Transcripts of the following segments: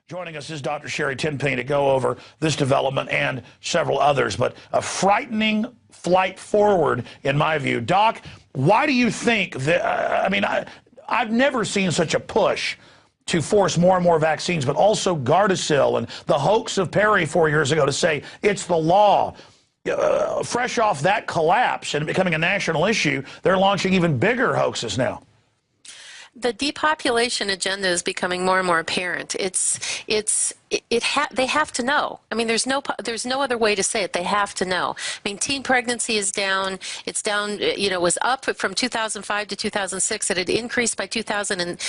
Joining us is Dr. Sherry Tenpenny to go over this development and several others, but a frightening flight forward, in my view. Doc, why do you think that, I've never seen such a push to force more and more vaccines, but also Gardasil and the hoax of Perry 4 years ago to say it's the law. Fresh off that collapse and becoming a national issue, they're launching even bigger hoaxes now. The depopulation agenda is becoming more and more apparent. They have to know. I mean, there's no other way to say it. They have to know. I mean, teen pregnancy is down. It's down. Was up from 2005 to 2006. It had increased by 2000 and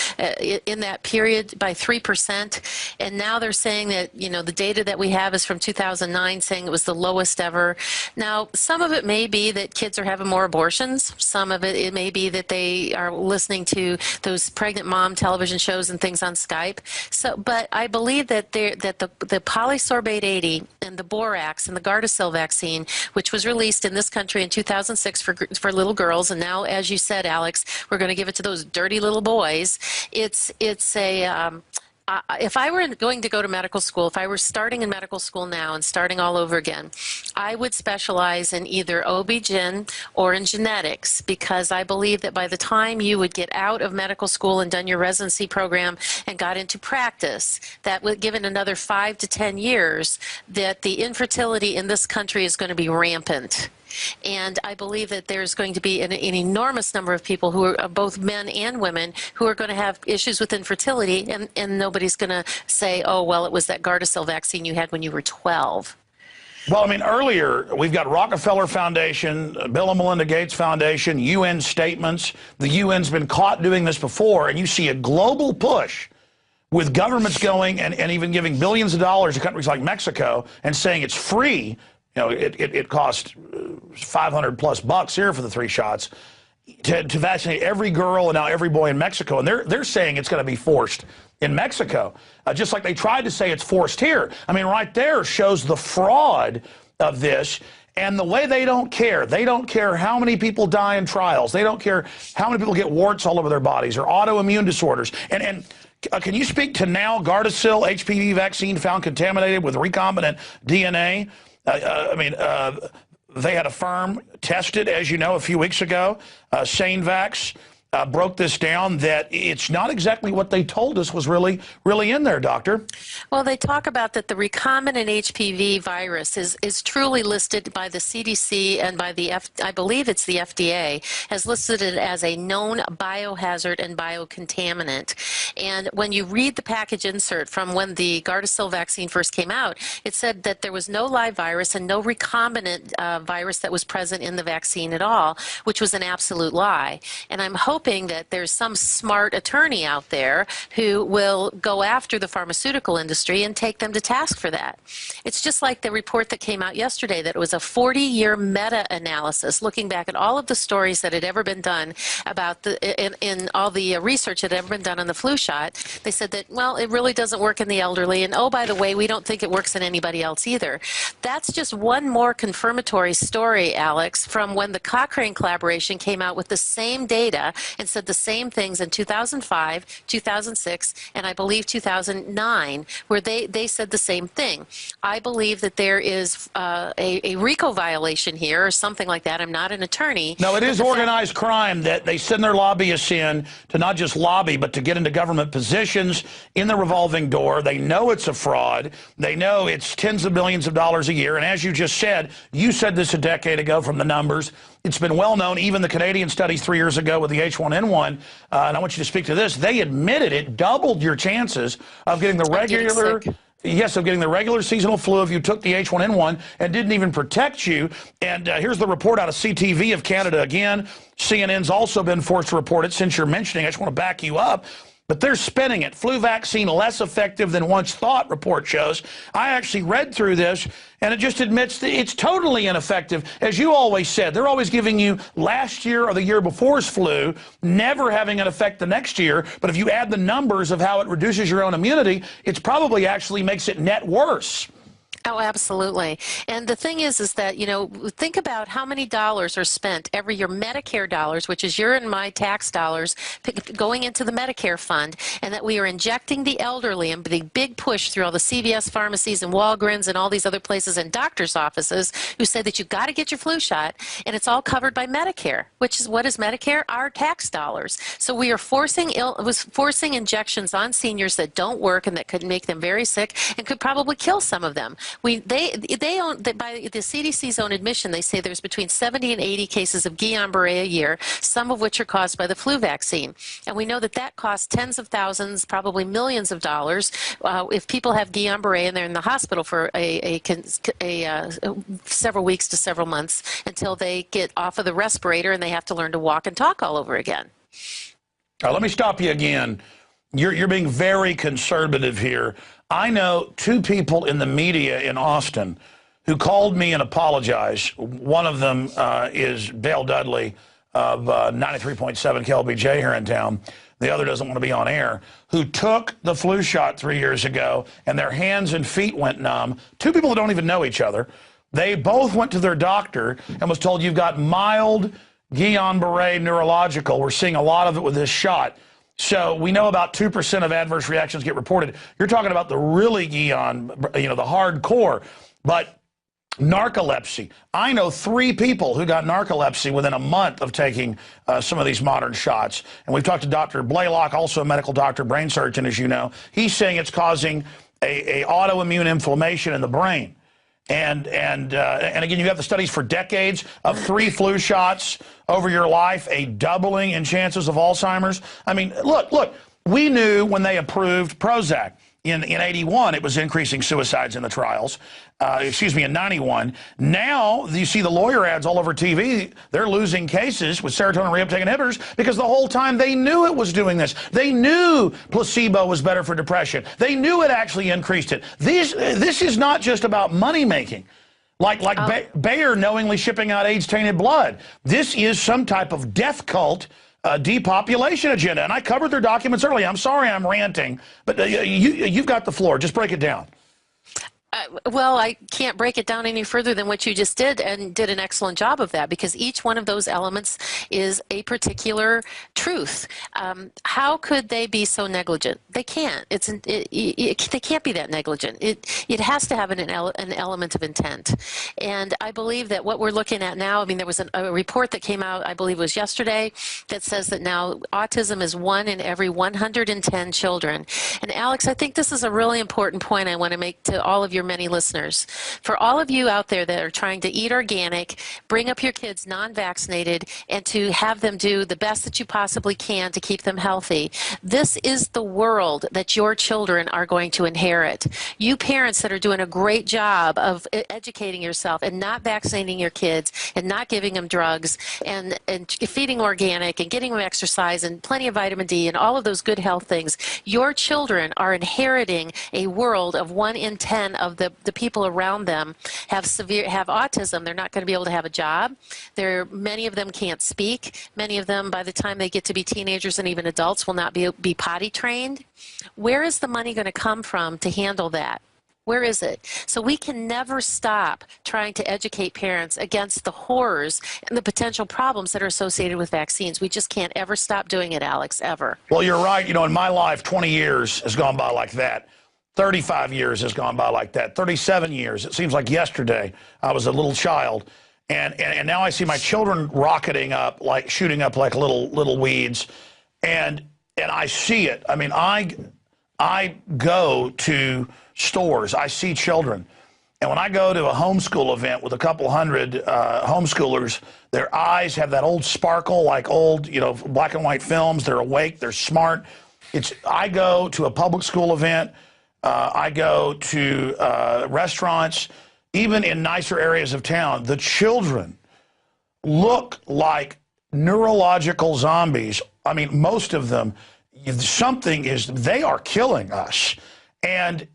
in that period by 3%. And now they're saying that the data that we have is from 2009, saying it was the lowest ever. Now, some of it may be that kids are having more abortions. Some of it may be that they are listening to those pregnant mom television shows and things on Skype. So, but I believe that the polysorbate 80 and the borax and the Gardasil vaccine, which was released in this country in 2006 for little girls, and now, as you said, Alex, we're going to give it to those dirty little boys. If I were going to go to medical school, if I were starting in medical school now and starting all over again, I would specialize in either OB-GYN or in genetics, because I believe that by the time you would get out of medical school and done your residency program and got into practice, that would, given another 5 to 10 years, that the infertility in this country is going to be rampant. And I believe that there's going to be an enormous number of people who are both men and women who are going to have issues with infertility, and nobody's going to say, oh, well, it was that Gardasil vaccine you had when you were 12. Well, I mean, earlier, we've got Rockefeller Foundation, Bill and Melinda Gates Foundation, UN statements. The UN's been caught doing this before, and you see a global push with governments going and even giving billions of dollars to countries like Mexico and saying it's free. It cost $500+ here for the 3 shots to vaccinate every girl and now every boy in Mexico. And they're saying it's going to be forced in Mexico, just like they tried to say it's forced here. I mean, right there shows the fraud of this and the way they don't care. They don't care how many people die in trials. They don't care how many people get warts all over their bodies or autoimmune disorders. And can you speak to now Gardasil HPV vaccine found contaminated with recombinant DNA? They had a firm tested, as you know, a few weeks ago. SaneVax broke this down, that it's not exactly what they told us was really in there, Doctor. Well, they talk about that the recombinant HPV virus is truly listed by the CDC and by I believe it's the FDA, has listed it as a known biohazard and biocontaminant. And when you read the package insert from when the Gardasil vaccine first came out, it said that there was no live virus and no recombinant virus that was present in the vaccine at all, which was an absolute lie. And I'm hoping that there's some smart attorney out there who will go after the pharmaceutical industry and take them to task for that. It's just like the report that came out yesterday, that it was a 40-year meta-analysis looking back at all of the stories that had ever been done about in all the research that had ever been done on the flu shot. They said that, well, it really doesn't work in the elderly, and oh, by the way, we don't think it works in anybody else either. That's just one more confirmatory story, Alex, from when the Cochrane collaboration came out with the same data and said the same things in 2005, 2006, and I believe 2009, where they said the same thing. I believe that there is a RICO violation here or something like that. I'm not an attorney. No, it is organized crime that they send their lobbyists in to not just lobby, but to get into government positions in the revolving door. They know it's a fraud. They know it's tens of millions of dollars a year. And as you just said, you said this a decade ago from the numbers. It's been well known, even the Canadian studies 3 years ago with the H1N1, and I want you to speak to this. They admitted it doubled your chances of getting the regular seasonal flu if you took the H1N1 and didn't even protect you. And here's the report out of CTV of Canada again. CNN's also been forced to report it. Since you're mentioning, I just want to back you up. But they're spinning it. Flu vaccine less effective than once thought, report shows. I actually read through this, and it just admits that it's totally ineffective. As you always said, they're always giving you last year or the year before's flu, never having an effect the next year. But if you add the numbers of how it reduces your own immunity, it's probably actually makes it net worse. Oh, absolutely. And the thing is that, think about how many dollars are spent every year, Medicare dollars, which is your and my tax dollars, going into the Medicare fund, and that we are injecting the elderly and the big push through all the CVS pharmacies and Walgreens and all these other places and doctors' offices who say that you've got to get your flu shot, and it's all covered by Medicare, which is what is Medicare? Our tax dollars. So we are forcing injections on seniors that don't work and that could make them very sick and could probably kill some of them. They own, by the CDC's own admission, they say there's between 70 and 80 cases of Guillain-Barré a year, some of which are caused by the flu vaccine. And we know that that costs tens of thousands, probably millions of dollars if people have Guillain-Barré and they're in the hospital for several weeks to several months until they get off of the respirator and they have to learn to walk and talk all over again. Let me stop you again. You're being very conservative here. I know two people in the media in Austin who called me and apologized. One of them is Dale Dudley of 93.7 KLBJ here in town. The other doesn't want to be on air, who took the flu shot 3 years ago, and their hands and feet went numb. Two people that don't even know each other. They both went to their doctor and was told, you've got mild Guillain-Barré neurological. We're seeing a lot of it with this shot. So we know about 2% of adverse reactions get reported. You're talking about the really Guillain, the hardcore. But narcolepsy. I know 3 people who got narcolepsy within a month of taking some of these modern shots. And we've talked to Dr. Blaylock, also a medical doctor, brain surgeon, as you know. He's saying it's causing a autoimmune inflammation in the brain. And again, you have the studies for decades of 3 flu shots over your life, a doubling in chances of Alzheimer's. I mean, look, we knew when they approved Prozac in 81, it was increasing suicides in the trials. In 91. Now you see the lawyer ads all over TV. They're losing cases with serotonin reuptake inhibitors because the whole time they knew it was doing this. They knew placebo was better for depression. They knew it actually increased it. This is not just about money making. Like Bayer knowingly shipping out AIDS-tainted blood. This is some type of death cult depopulation agenda. And I covered their documents earlier. I'm sorry I'm ranting, but you've got the floor. Just break it down. Well, I can't break it down any further than what you just did, and did an excellent job of that, because each one of those elements is a particular truth. How could they be so negligent? They can't. They can't be that negligent. It has to have an element of intent. And I believe that what we're looking at now, I mean, there was a report that came out, I believe it was yesterday, that says that now autism is 1 in every 110 children. And Alex, I think this is a really important point I want to make to all of your many listeners. For all of you out there that are trying to eat organic, bring up your kids non-vaccinated, and to have them do the best that you possibly can to keep them healthy, this is the world that your children are going to inherit. You parents that are doing a great job of educating yourself and not vaccinating your kids and not giving them drugs and feeding organic and getting them exercise and plenty of vitamin D and all of those good health things, your children are inheriting a world of 1 in 10 of the people around them have autism. They're not going to be able to have a job. Many of them can't speak. Many of them, by the time they get to be teenagers and even adults, will not be potty trained. Where is the money going to come from to handle that? Where is it? So we can never stop trying to educate parents against the horrors and the potential problems that are associated with vaccines. We just can't ever stop doing it, Alex, ever. Well, you're right. In my life, 20 years has gone by like that. 35 years has gone by like that. 37 years. It seems like yesterday I was a little child. And now I see my children rocketing up, like shooting up like little weeds. And I see it. I mean, I go to stores. I see children. And when I go to a homeschool event with a couple hundred homeschoolers, their eyes have that old sparkle, like old, black and white films. They're awake. They're smart. I go to a public school event. I go to restaurants, even in nicer areas of town. The children look like neurological zombies. I mean, most of them, they are killing us. And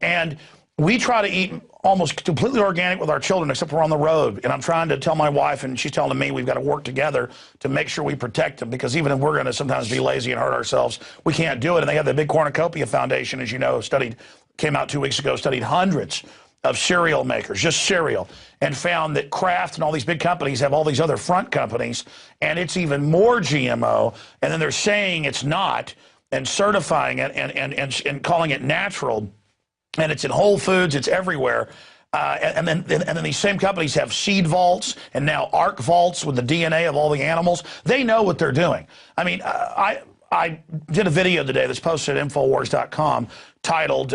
we try to eat almost completely organic with our children, except we're on the road. And I'm trying to tell my wife, and she's telling me we've got to work together to make sure we protect them, because even if we're going to sometimes be lazy and hurt ourselves, we can't do it. And they have the big cornucopia foundation, as you know, came out 2 weeks ago, studied hundreds of cereal makers, just cereal, and found that Kraft and all these big companies have all these other front companies, and it's even more GMO, and then they're saying it's not, and certifying it and calling it natural, and it's in Whole Foods, it's everywhere. And then these same companies have seed vaults and now arc vaults with the DNA of all the animals. They know what they're doing. I mean, I did a video today that's posted at Infowars.com titled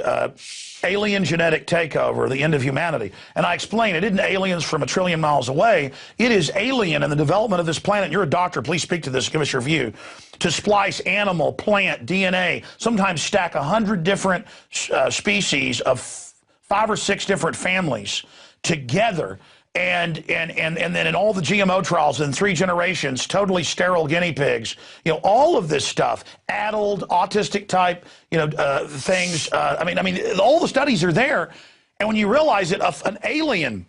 Alien Genetic Takeover, the End of Humanity. And I explain it isn't aliens from 1 trillion miles away. It is alien in the development of this planet. You're a doctor. Please speak to this. Give us your view. To splice animal, plant, DNA, sometimes stack 100 different species of 5 or 6 different families together, and then in all the GMO trials in 3 generations, totally sterile guinea pigs, you know, all of this stuff, addled, autistic type, you know, things. I mean, all the studies are there, and when you realize that an alien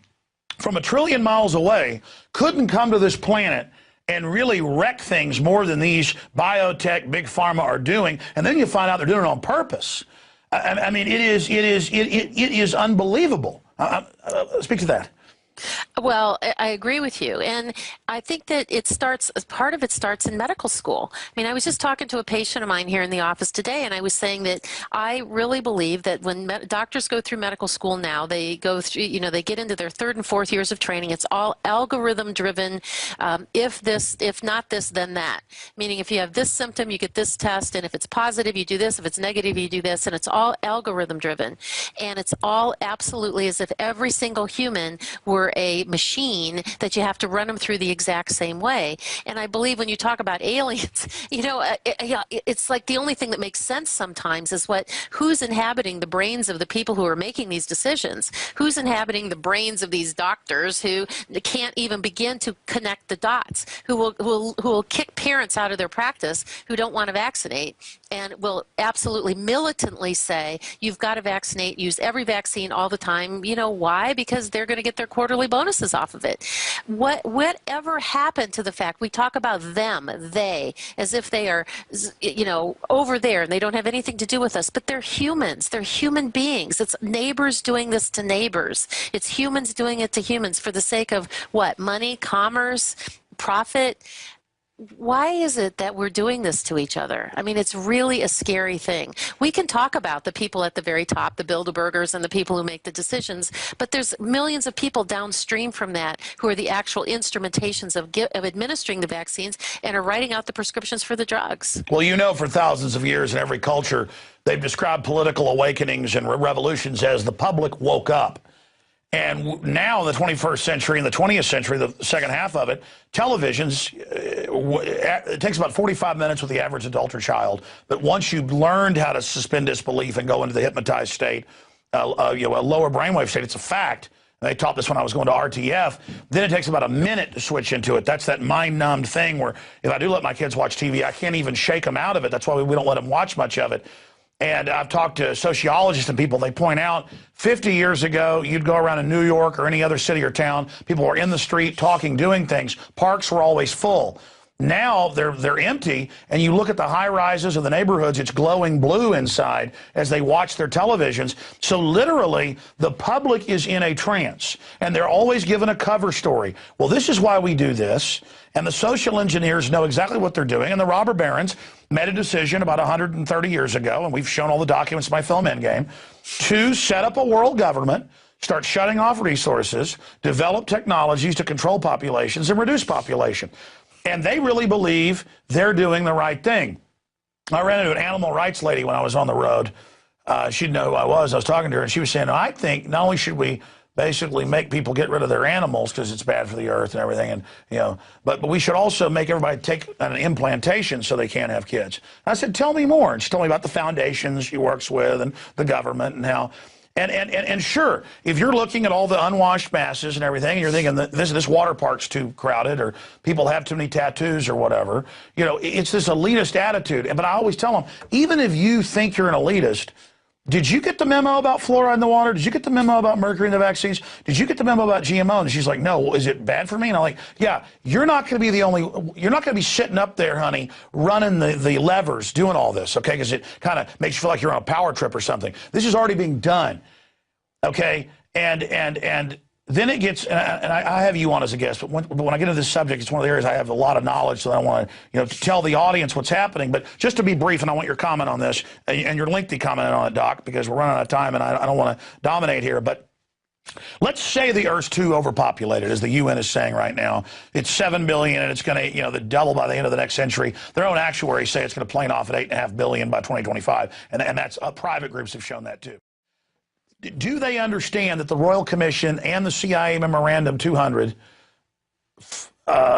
from 1 trillion miles away couldn't come to this planet and really wreck things more than these biotech, big pharma are doing, and then you find out they're doing it on purpose. I mean, it is unbelievable. Speak to that. Well, I agree with you. And I think that part of it starts in medical school. I mean, I was just talking to a patient of mine here in the office today, and I was saying that I really believe that when doctors go through medical school now, they go through, you know, they get into their 3rd and 4th years of training. It's all algorithm driven. If not this, then that. Meaning if you have this symptom, you get this test, and if it's positive, you do this. If it's negative, you do this. And it's all algorithm driven. And it's all absolutely as if every single human were a machine that you have to run them through the exact same way. And I believe when you talk about aliens, you know, it's like the only thing that makes sense sometimes is who's inhabiting the brains of the people who are making these decisions? Who's inhabiting the brains of these doctors who can't even begin to connect the dots? Who will kick parents out of their practice who don't want to vaccinate, and will absolutely militantly say, you've got to vaccinate, use every vaccine all the time. You know why? Because they're going to get their quarterly bonuses off of it. Whatever happened to the fact we talk about them, they, as if they are, you know, over there and they don't have anything to do with us, but they're humans. They're human beings. It's neighbors doing this to neighbors. It's humans doing it to humans for the sake of what? Money, commerce, profit. Why is it that we're doing this to each other? I mean, it's really a scary thing. We can talk about the people at the very top, the Bilderbergers and the people who make the decisions, but there's millions of people downstream from that who are the actual instrumentations of administering the vaccines and are writing out the prescriptions for the drugs. Well, you know, for thousands of years in every culture, they've described political awakenings and revolutions as the public woke up. And now in the 21st century and the 20th century, the second half of it, televisions, it takes about 45 minutes with the average adult or child. But once you've learned how to suspend disbelief and go into the hypnotized state, you know, a lower brainwave state, it's a fact. And they taught this when I was going to RTF. Then it takes about a minute to switch into it. That's that mind-numbed thing where if I do let my kids watch TV, I can't even shake them out of it. That's why we don't let them watch much of it. And I've talked to sociologists and people, they point out 50 years ago, you'd go around in New York or any other city or town, people were in the street talking, doing things. Parks were always full. Now they're empty, and you look at the high rises of the neighborhoods, it's glowing blue inside as they watch their televisions. So literally, the public is in a trance, and they're always given a cover story. Well, this is why we do this, and the social engineers know exactly what they're doing, and the robber barons made a decision about 130 years ago, and we've shown all the documents in my film Endgame, to set up a world government, start shutting off resources, develop technologies to control populations and reduce population. And they really believe they're doing the right thing. I ran into an animal rights lady when I was on the road. She didn't know who I was. I was talking to her, and she was saying, I think not only should we basically make people get rid of their animals because it's bad for the earth and everything, and you know, but we should also make everybody take an implantation so they can't have kids. I said, tell me more. And she told me about the foundations she works with and the government and how. And sure, if you're looking at all the unwashed masses and everything, and you're thinking that this water park's too crowded or people have too many tattoos or whatever, you know, it's this elitist attitude. But I always tell them, even if you think you're an elitist, did you get the memo about fluoride in the water? Did you get the memo about mercury in the vaccines? Did you get the memo about GMO? And she's like, no. Well, is it bad for me? And I'm like, yeah, you're not going to be the only, you're not going to be sitting up there, honey, running the levers, doing all this, okay? Because it kind of makes you feel like you're on a power trip or something. This is already being done, okay? And then it gets, and I have you on as a guest, but when I get into this subject, it's one of the areas I have a lot of knowledge, so I want to, to tell the audience what's happening. But just to be brief, and I want your comment on this, and your lengthy comment on it, Doc, because we're running out of time, and I don't want to dominate here, but let's say the Earth's too overpopulated, as the UN is saying right now. It's 7 billion, and it's going to, double by the end of the next century. Their own actuaries say it's going to plane off at 8.5 billion by 2025, and that's private groups have shown that too. Do they understand that the Royal Commission and the CIA Memorandum 200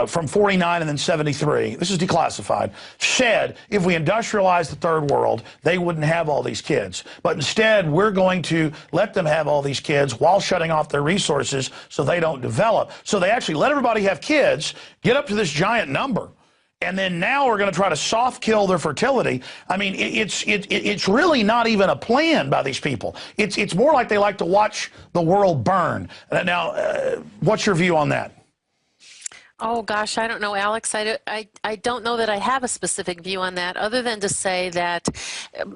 from 49 and then 73, this is declassified, said if we industrialize the third world, they wouldn't have all these kids. But instead, we're going to let them have all these kids while shutting off their resources so they don't develop. So they actually let everybody have kids, get up to this giant number. And then now we're going to try to soft kill their fertility. I mean, it's really not even a plan by these people. It's more like they like to watch the world burn. Now, what's your view on that? Oh, gosh, I don't know, Alex. I don't know that I have a specific view on that, other than to say that,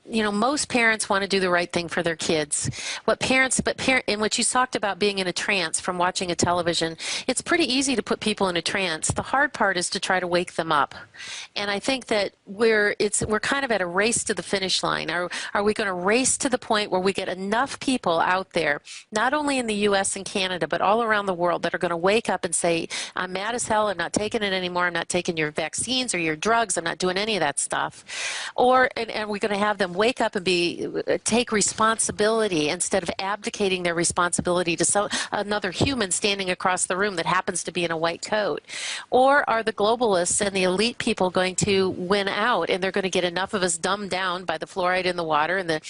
most parents want to do the right thing for their kids. And what you talked about being in a trance from watching a television, it's pretty easy to put people in a trance. The hard part is to try to wake them up. And I think that we're kind of at a race to the finish line. Are we going to race to the point where we get enough people out there, not only in the U.S. and Canada, but all around the world, that are going to wake up and say, I'm mad as hell, I'm not taking it anymore, I'm not taking your vaccines or your drugs, I'm not doing any of that stuff? Or and we're going to have them wake up and take responsibility instead of abdicating their responsibility to another human standing across the room that happens to be in a white coat? Or are the globalists and the elite people going to win out, and they're going to get enough of us dumbed down by the fluoride in the water and the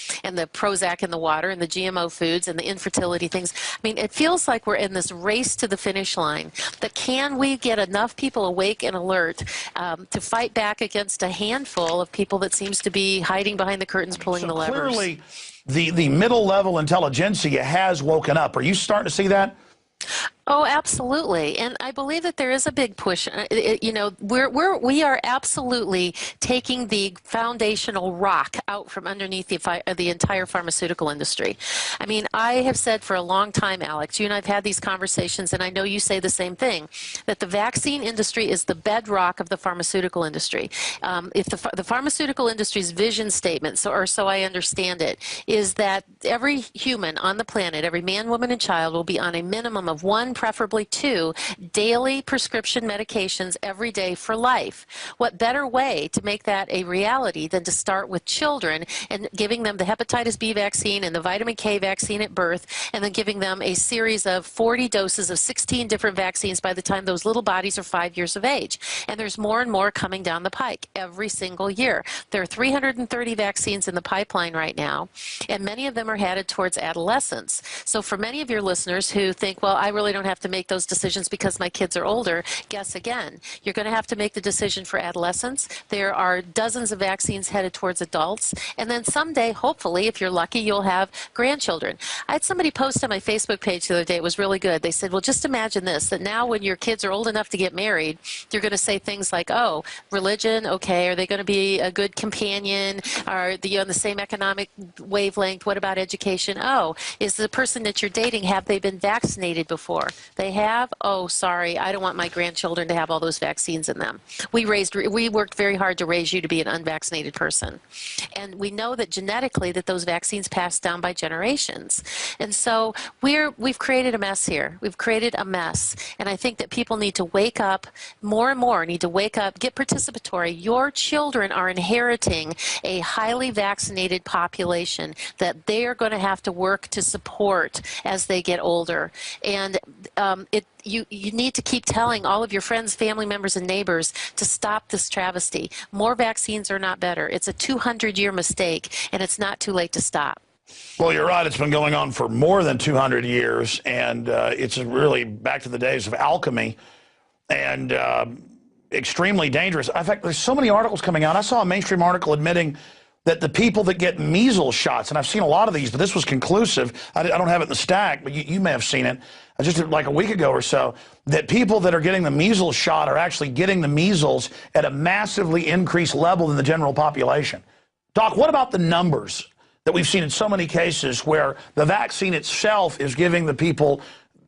Prozac in the water and the GMO foods and the infertility things? I mean, it feels like we're in this race to the finish line. But can we get enough people awake and alert to fight back against a handful of people that seems to be hiding behind the curtains, pulling the levers? Clearly, the middle level intelligentsia has woken up. Are you starting to see that? Oh, absolutely. And I believe that there is a big push. We are absolutely taking the foundational rock out from underneath the entire pharmaceutical industry. I mean, I have said for a long time, Alex, you and I have had these conversations, and I know you say the same thing, that the vaccine industry is the bedrock of the pharmaceutical industry. If the pharmaceutical industry's vision statement, or so I understand it, is that every human on the planet, every man, woman, and child will be on a minimum of 1, preferably 2, daily prescription medications every day for life. What better way to make that a reality than to start with children and giving them the hepatitis B vaccine and the vitamin K vaccine at birth, and then giving them a series of 40 doses of 16 different vaccines by the time those little bodies are 5 years of age. And there's more and more coming down the pike every single year. There are 330 vaccines in the pipeline right now, and many of them are headed towards adolescence. So for many of your listeners who think, well, I really don't have to make those decisions because my kids are older, guess again. You're going to have to make the decision for adolescents. There are dozens of vaccines headed towards adults. And then someday, hopefully, if you're lucky, you'll have grandchildren. I had somebody post on my Facebook page the other day. It was really good. They said, well, just imagine this, that now when your kids are old enough to get married, you're going to say things like, oh, religion, okay, are they going to be a good companion? Are they on the same economic wavelength? What about education? Oh, is the person that you're dating, have they been vaccinated before? They have? Oh, sorry, I don't want my grandchildren to have all those vaccines in them. We worked very hard to raise you to be an unvaccinated person. And we know that genetically that those vaccines pass down by generations. And so we've created a mess here. We've created a mess. And I think that people need to wake up, more and more need to wake up, get participatory. Your children are inheriting a highly vaccinated population that they are going to have to work to support as they get older. And you need to keep telling all of your friends, family members, and neighbors to stop this travesty. More vaccines are not better. It's a 200-year mistake, and it's not too late to stop. Well, you're right. It's been going on for more than 200 years, and it's really back to the days of alchemy and extremely dangerous. In fact, there's so many articles coming out. I saw a mainstream article admitting that the people that get measles shots, and I've seen a lot of these, but this was conclusive. I don't have it in the stack, but you may have seen it just like a week ago or so, that people that are getting the measles shot are actually getting the measles at a massively increased level than the general population. Doc, what about the numbers? that we've seen in so many cases where the vaccine itself is giving the people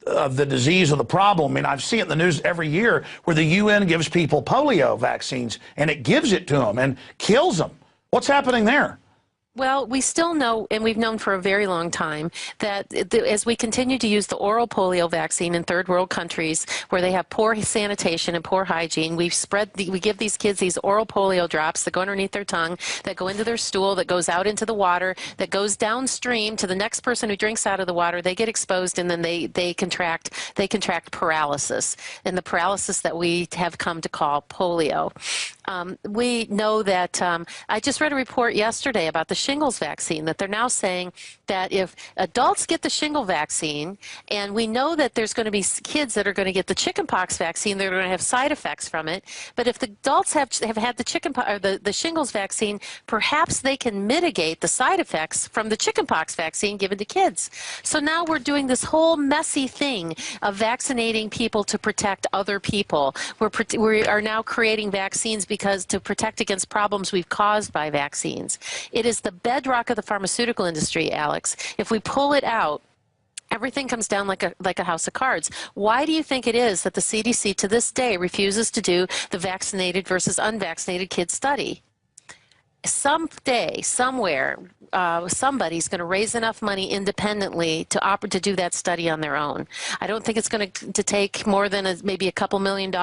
the disease or the problem. I mean, I've seen it in the news every year where the UN gives people polio vaccines, and it gives it to them and kills them. What's happening there? Well, we still know, and we've known for a very long time, that as we continue to use the oral polio vaccine in third world countries where they have poor sanitation and poor hygiene, we give these kids these oral polio drops that go underneath their tongue, that go into their stool, that goes out into the water, that goes downstream to the next person who drinks out of the water. They get exposed, and then they contract paralysis, and the paralysis that we have come to call polio. We know that I just read a report yesterday about the shingles vaccine, that they're now saying that if adults get the shingle vaccine, and we know that there's going to be kids that are going to get the chickenpox vaccine, they're going to have side effects from it. But if the adults have had the chickenpox or the shingles vaccine, perhaps they can mitigate the side effects from the chickenpox vaccine given to kids. So now we're doing this whole messy thing of vaccinating people to protect other people. We are now creating vaccines because to protect against problems we've caused by vaccines. It is the bedrock of the pharmaceutical industry, Alex. If we pull it out, everything comes down like a house of cards. Why do you think it is that the CDC to this day refuses to do the vaccinated versus unvaccinated kids study? Someday, somewhere, somebody's going to raise enough money independently to do that study on their own. I don't think it's going to take more than maybe a couple $1 million,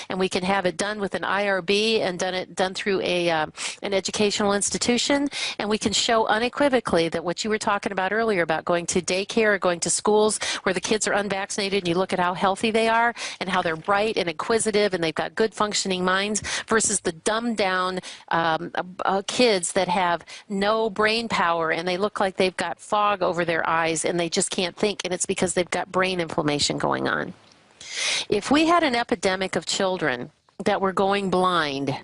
and we can have it done with an IRB and done through an educational institution, and we can show unequivocally that what you were talking about earlier about going to daycare or going to schools where the kids are unvaccinated, and you look at how healthy they are and how they're bright and inquisitive and they've got good functioning minds versus the dumbed down kids that have no brain power and they look like they've got fog over their eyes and they just can't think, and it's because they've got brain inflammation going on. If we had an epidemic of children that were going blind,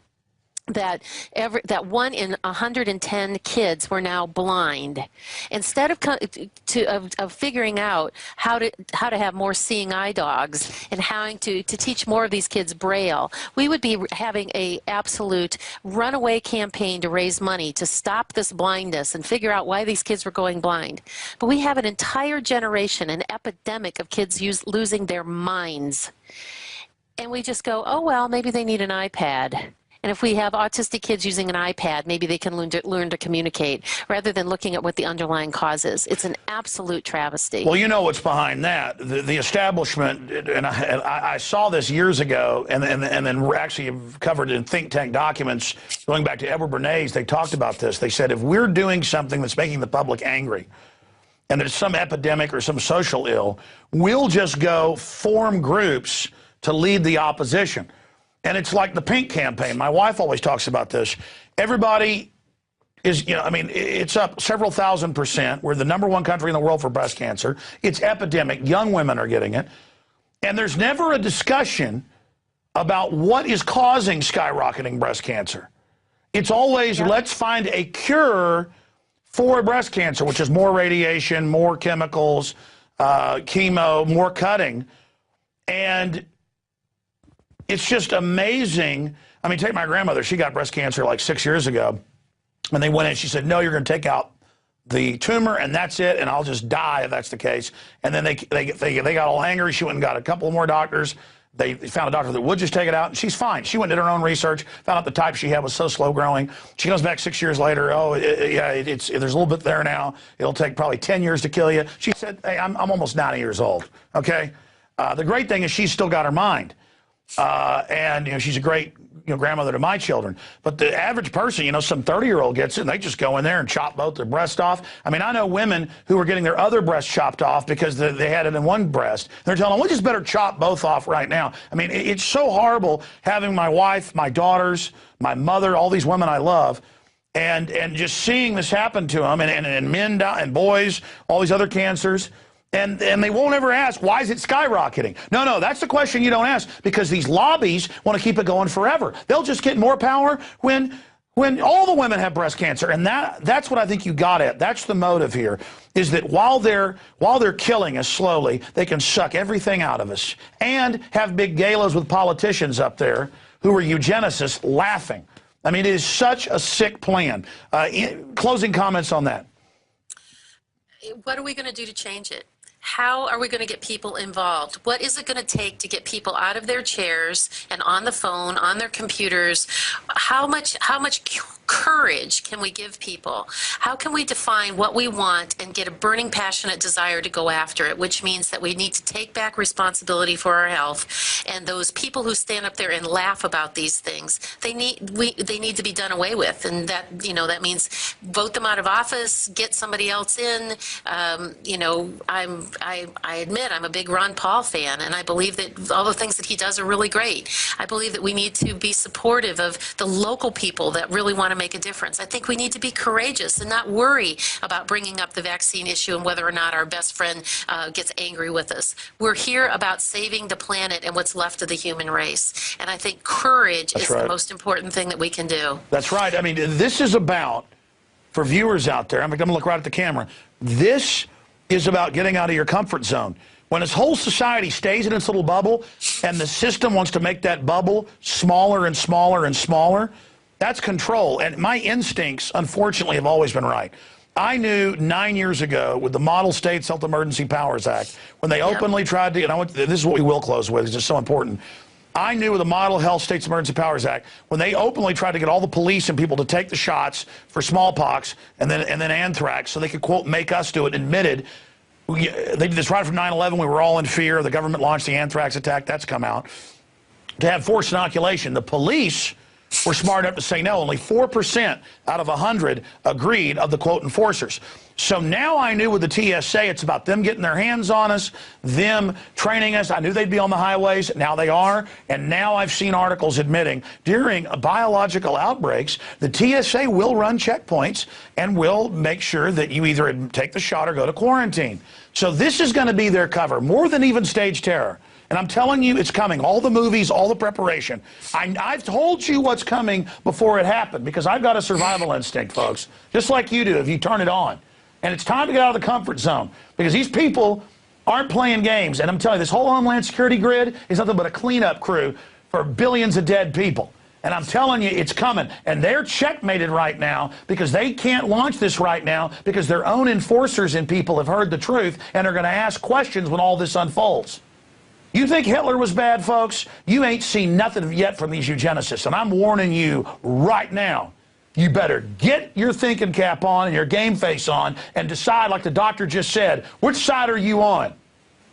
that 1 in 110 kids were now blind, instead of figuring out how to have more seeing eye dogs and how to teach more of these kids Braille, we would be having a absolute runaway campaign to raise money to stop this blindness and figure out why these kids were going blind. But we have an entire generation, an epidemic of kids losing their minds, and we just go, oh well, maybe they need an iPad. And if we have autistic kids using an iPad, maybe they can learn to communicate rather than looking at what the underlying cause is. It's an absolute travesty. Well, you know what's behind that. The establishment, and I saw this years ago, and then actually covered in think tank documents going back to Edward Bernays. They talked about this. They said if we're doing something that's making the public angry, and there's some epidemic or some social ill, we'll just go form groups to lead the opposition. And it's like the pink campaign. My wife always talks about this. Everybody is, I mean, it's up several thousand%. We're the #1 country in the world for breast cancer. It's epidemic. Young women are getting it. And there's never a discussion about what is causing skyrocketing breast cancer. It's always, let's find a cure for breast cancer, which is more radiation, more chemicals, chemo, more cutting. And it's just amazing. I mean, take my grandmother. She got breast cancer like 6 years ago. And they went in. She said, no, you're going to take out the tumor, and that's it, and I'll just die if that's the case. And then they got all angry. She went and got a couple more doctors. They found a doctor that would just take it out, and she's fine. She went and did her own research, found out the type she had was so slow growing. She comes back 6 years later. Oh, there's a little bit there now. It'll take probably 10 years to kill you. She said, hey, I'm almost 90 years old, okay? The great thing is she's still got her mind. And she's a great grandmother to my children. But the average person, some 30-year-old gets it, and they just go in there and chop both their breasts off. I mean, I know women who are getting their other breast chopped off because they had it in one breast. They're telling them, we just better chop both off right now. I mean, it's so horrible having my wife, my daughters, my mother, all these women I love, and just seeing this happen to them, and men and boys, all these other cancers. And they won't ever ask, why is it skyrocketing? No, that's the question you don't ask, because these lobbies want to keep it going forever. They'll just get more power when all the women have breast cancer. And that's what I think you got at. That's the motive here, is that while they're killing us slowly, they can suck everything out of us and have big galas with politicians up there who are eugenicists laughing. I mean, it is such a sick plan. Closing comments on that. What are we going to do to change it? How are we going to get people involved? What is it going to take to get people out of their chairs and on the phone, on their computers? How much courage can we give people? How can we define what we want and get a burning, passionate desire to go after it, which means that we need to take back responsibility for our health. And those people who stand up there and laugh about these things, they need to be done away with. And that, that means vote them out of office, get somebody else in. I admit I'm a big Ron Paul fan, and I believe that all the things that he does are really great. I believe that we need to be supportive of the local people that really want to make a difference. I think we need to be courageous and not worry about bringing up the vaccine issue and whether or not our best friend gets angry with us. We're here about saving the planet and what's left of the human race. And I think courage is the most important thing that we can do. That's right. I mean, this is about, for viewers out there, I'm going to look right at the camera, this is about getting out of your comfort zone. When this whole society stays in its little bubble and the system wants to make that bubble smaller and smaller and smaller, that's control. And my instincts, unfortunately, have always been right. I knew 9 years ago with the Model States Health Emergency Powers Act, when they openly tried to, and this is what we will close with, it's just so important. I knew with the Model Health States Emergency Powers Act, when they openly tried to get all the police and people to take the shots for smallpox and then anthrax so they could, quote, make us do it, admitted, they did this right from 9/11. We were all in fear. The government launched the anthrax attack. That's come out. To have forced inoculation, the police were smart enough to say no. Only 4% out of 100 agreed of the, quote, enforcers. So now I knew with the TSA, it's about them getting their hands on us, them training us. I knew they'd be on the highways. Now they are. And now I've seen articles admitting during biological outbreaks, the TSA will run checkpoints and will make sure that you either take the shot or go to quarantine. So this is going to be their cover, more than even stage terror. And I'm telling you, it's coming. All the movies, all the preparation. I've told you what's coming before it happened because I've got a survival instinct, folks, just like you do if you turn it on. And it's time to get out of the comfort zone because these people aren't playing games. And I'm telling you, this whole Homeland Security grid is nothing but a cleanup crew for billions of dead people. And I'm telling you, it's coming. And they're checkmated right now because they can't launch this right now because their own enforcers and people have heard the truth and are going to ask questions when all this unfolds. You think Hitler was bad, folks? You ain't seen nothing yet from these eugenicists. And I'm warning you right now, you better get your thinking cap on and your game face on and decide, like the doctor just said, which side are you on?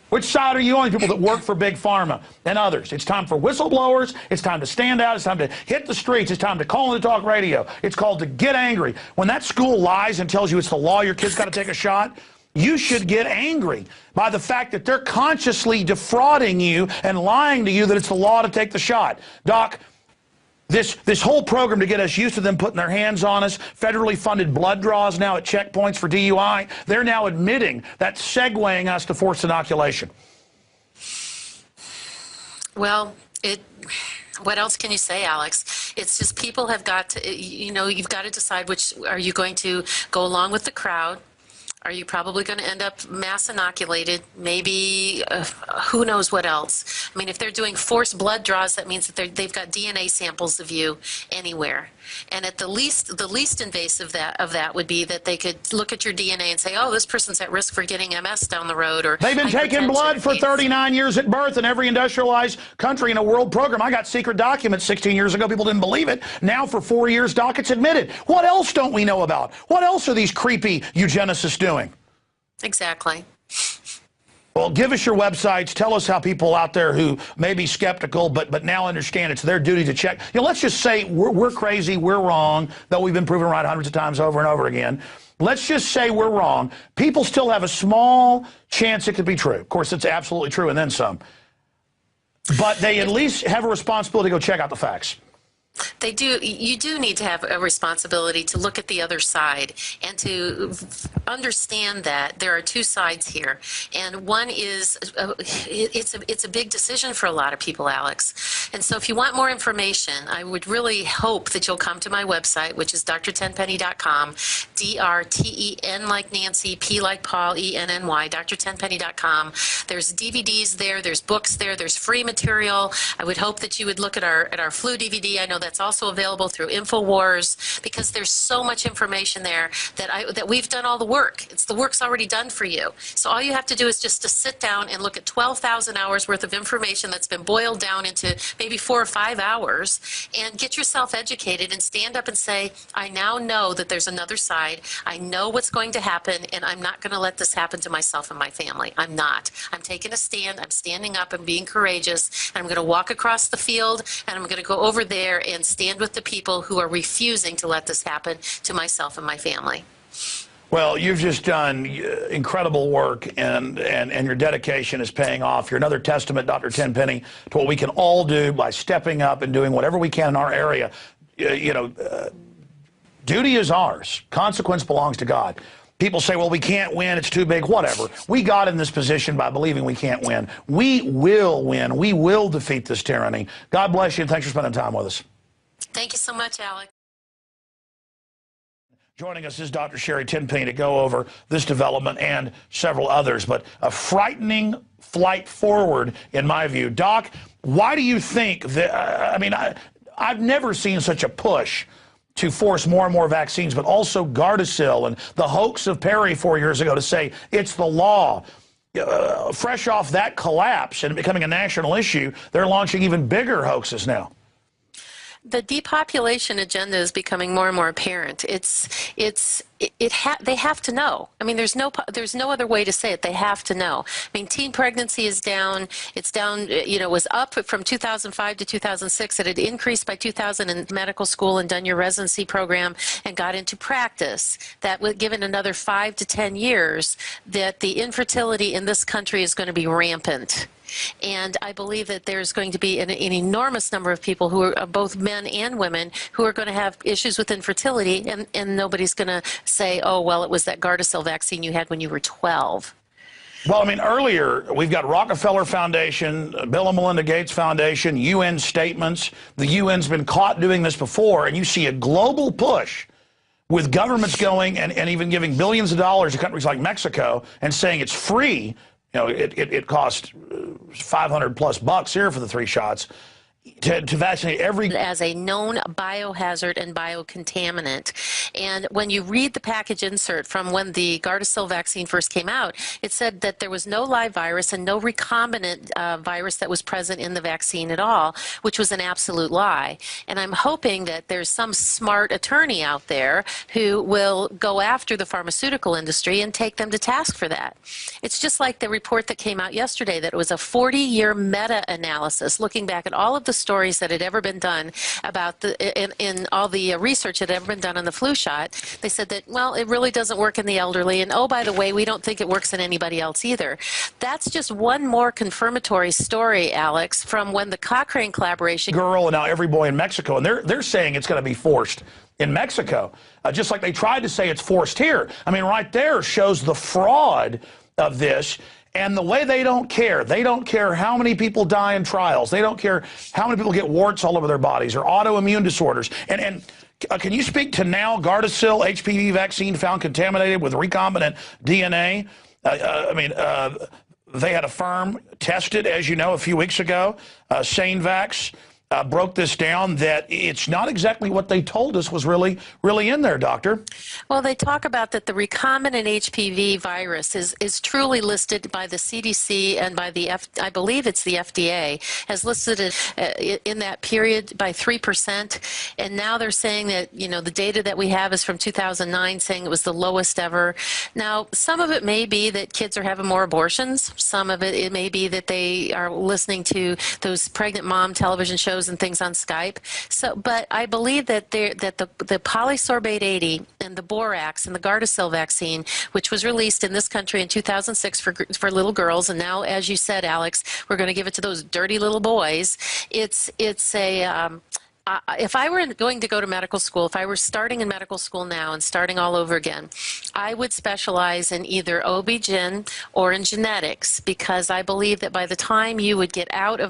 Which side are you on? People that work for Big Pharma and others. It's time for whistleblowers. It's time to stand out. It's time to hit the streets. It's time to call into talk radio. It's called to get angry. When that school lies and tells you it's the law, your kid's got to take a shot, you should get angry by the fact that they're consciously defrauding you and lying to you that it's the law to take the shot. Doc, this whole program to get us used to them putting their hands on us, federally funded blood draws now at checkpoints for DUI, they're now admitting that segueing us to forced inoculation. Well, what else can you say, Alex? It's just people have got to, you've got to decide which, are you going to go along with the crowd? Are you probably going to end up mass inoculated? Maybe who knows what else? I mean, if they're doing forced blood draws, that means that they've got DNA samples of you anywhere. And at the least invasive of that would be that they could look at your DNA and say, oh, this person's at risk for getting MS down the road. Or they've been taking blood for 39 years at birth in every industrialized country in a world program. I got secret documents 16 years ago. People didn't believe it. Now for 4 years, Doc, it's admitted. What else don't we know about? What else are these creepy eugenicists doing? Exactly. Well, give us your websites. Tell us how people out there who may be skeptical but now understand it's their duty to check. Let's just say we're crazy, we're wrong, though we've been proven right hundreds of times over and over again. Let's just say we're wrong. People still have a small chance it could be true. Of course, it's absolutely true and then some. But they at least have a responsibility to go check out the facts. They do. You do need to have a responsibility to look at the other side and to understand that there are two sides here. And one is, it's a big decision for a lot of people, Alex. And so if you want more information, I would really hope that you'll come to my website, which is drtenpenny.com, DRTEN like Nancy, P like Paul, ENNY, drtenpenny.com. There's DVDs there, there's books there, there's free material. I would hope that you would look at our flu DVD. I know that's also available through InfoWars, because there's so much information there that we've done all the work. The work's already done for you. So all you have to do is just to sit down and look at 12,000 hours worth of information that's been boiled down into maybe 4 or 5 hours, and get yourself educated and stand up and say, I now know that there's another side. I know what's going to happen, and I'm not going to let this happen to myself and my family. I'm not. I'm taking a stand. I'm standing up and being courageous, and I'm going to walk across the field, and I'm going to go over there and stand with the people who are refusing to let this happen to myself and my family. Well, you've just done incredible work, and your dedication is paying off. You're another testament, Dr. Tenpenny, to what we can all do by stepping up and doing whatever we can in our area. Duty is ours. Consequence belongs to God. People say, well, we can't win, it's too big, whatever. We got in this position by believing we can't win. We will win. We will defeat this tyranny. God bless you, and thanks for spending time with us. Thank you so much, Alex. Joining us is Dr. Sherry Tenpenny to go over this development and several others, but a frightening flight forward, in my view. Doc, why do you think that, I've never seen such a push to force more and more vaccines, but also Gardasil and the hoax of Perry 4 years ago to say it's the law. Fresh off that collapse and becoming a national issue, they're launching even bigger hoaxes now. The depopulation agenda is becoming more and more apparent. They have to know. I mean, there's no other way to say it. They have to know. I mean, teen pregnancy is down. It's down. Was up from 2005 to 2006. It had increased by 2000 in medical school and done your residency program and got into practice. That would given another 5 to 10 years, that the infertility in this country is going to be rampant. And I believe that there's going to be an enormous number of people who are both men and women who are going to have issues with infertility, and nobody's going to say, oh, well, it was that Gardasil vaccine you had when you were 12. Well, I mean, earlier, we've got Rockefeller Foundation, Bill and Melinda Gates Foundation, UN statements. The UN's been caught doing this before, and you see a global push with governments going and even giving billions of dollars to countries like Mexico and saying it's free. It cost $500+ here for the 3 shots to vaccinate every... As a known biohazard and biocontaminant. And when you read the package insert from when the Gardasil vaccine first came out, it said that there was no live virus and no recombinant virus that was present in the vaccine at all, which was an absolute lie. And I'm hoping that there's some smart attorney out there who will go after the pharmaceutical industry and take them to task for that. It's just like the report that came out yesterday, that it was a 40-year meta-analysis looking back at all of the stories that had ever been done about in all the research that had ever been done on the flu shot. They said that, well, it really doesn't work in the elderly, and oh, by the way, we don't think it works in anybody else either. That's just one more confirmatory story, Alex, from when the Cochrane collaboration... Girl, and now every boy in Mexico, and they're saying it's going to be forced in Mexico, just like they tried to say it's forced here. I mean, right there shows the fraud of this. And the way they don't care how many people die in trials. They don't care how many people get warts all over their bodies or autoimmune disorders. And can you speak to now Gardasil HPV vaccine found contaminated with recombinant DNA? They had a firm tested, as you know, a few weeks ago. SaneVax broke this down, that it's not exactly what they told us was really in there, Doctor. Well, they talk about that the recombinant HPV virus is truly listed by the CDC and by the I believe it's the FDA, as listed in that period by 3%. And now they're saying that, the data that we have is from 2009, saying it was the lowest ever. Now, some of it may be that kids are having more abortions. Some of it may be that they are listening to those pregnant mom television shows and things on Skype. So, but I believe that the polysorbate 80 and the borax and the Gardasil vaccine, which was released in this country in 2006 for little girls, and now, as you said, Alex, we're going to give it to those dirty little boys. It's a if I were going to go to medical school, if I were starting in medical school now and starting all over again, I would specialize in either OB-GYN or in genetics, because I believe that by the time you would get out of